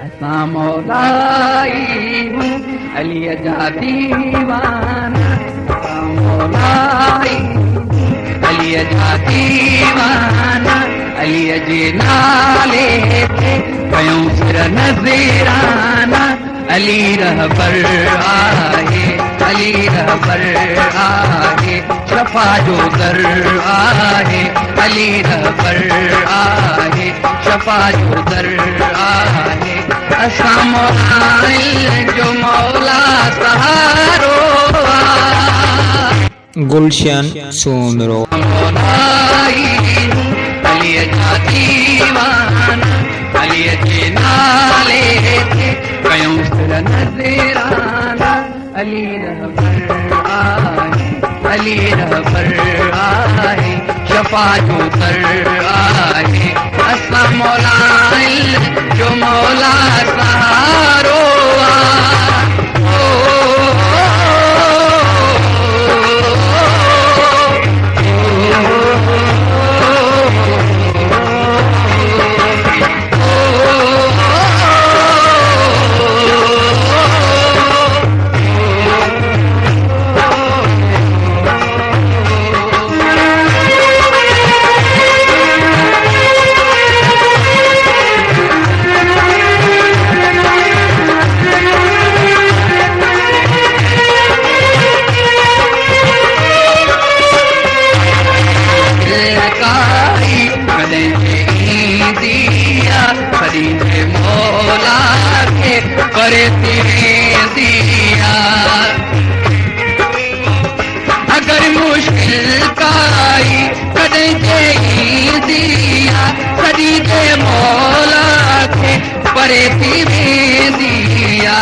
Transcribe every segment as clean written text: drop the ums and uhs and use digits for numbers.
असां मौलाई हूं अली जा दीवाना, असां मौलाई अली जा दीवाना, अली जे नाले ते कयूं सिर नज़ीराना। अली रहबर आहे, अली रहबर आहे, शफ़ा जो दर आहे, अली रहबर आहे, शफ़ा जो दर आहे। असां मौला जो मौला सहारो गुलशन सोमरो मौलाई अली जा दीवाना, अली जे नाले ते कयूं सिर नज़ीराना। अली रहबर आहे, अली रहबर आहे, शफ़ा जो दर आहे। असां मौला जो मौला सहारो अगर मुश्किल काई कदे दिया सदी दे मौला के परे थी दिया।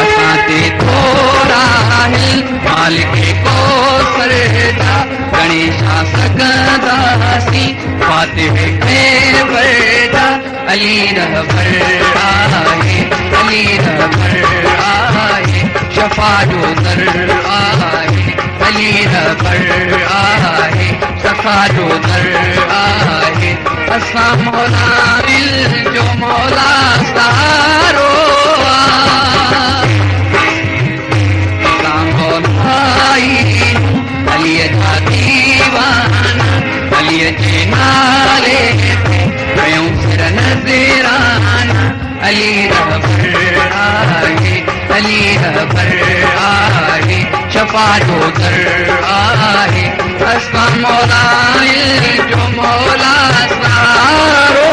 असां ते थोरा हिल मालिक को सरदा गणेशा सगंदासी फातिह के वरदा। अली रहबर आहे, अली रहबर आहे, शफ़ा जो दर आहे, अली रहबर आहे, शफ़ा जो दर आहे। असां मौला जो मौला सहारो असां मौलाई अली जा दीवाना, अली जे नाले कयूं सिर नज़ीराना। अली रहबर आहे, अली रहबर आहे, शफ़ा जो दर आहे। असां मौला जो मौला सहारो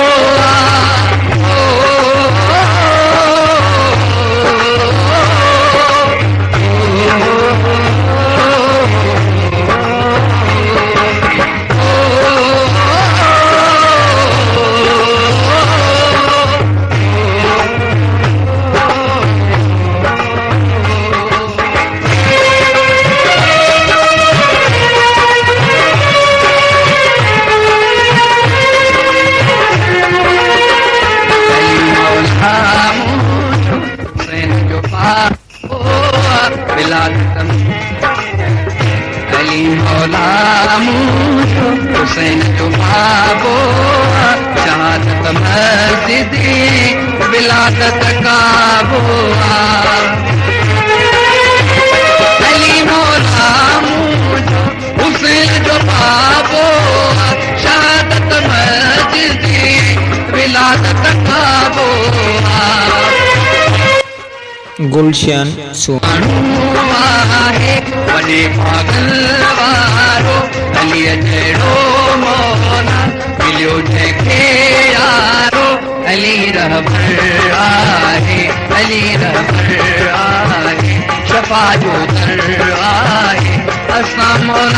अली मौला मूसो हुसैन जो बाबो शहादत मस्जिद विलादत काबो। अली मौला मूसो हुसैन जो बाबो शहादत मस्जिद विलादत काबो। गुलशन सोमरो वॾे पागल वारो अली जहिड़ो मौला मिलियो जंहिंखे यारो। अली रहबर आहे, अली रहबर आहे, शफ़ा जो दर आहे। असां मौला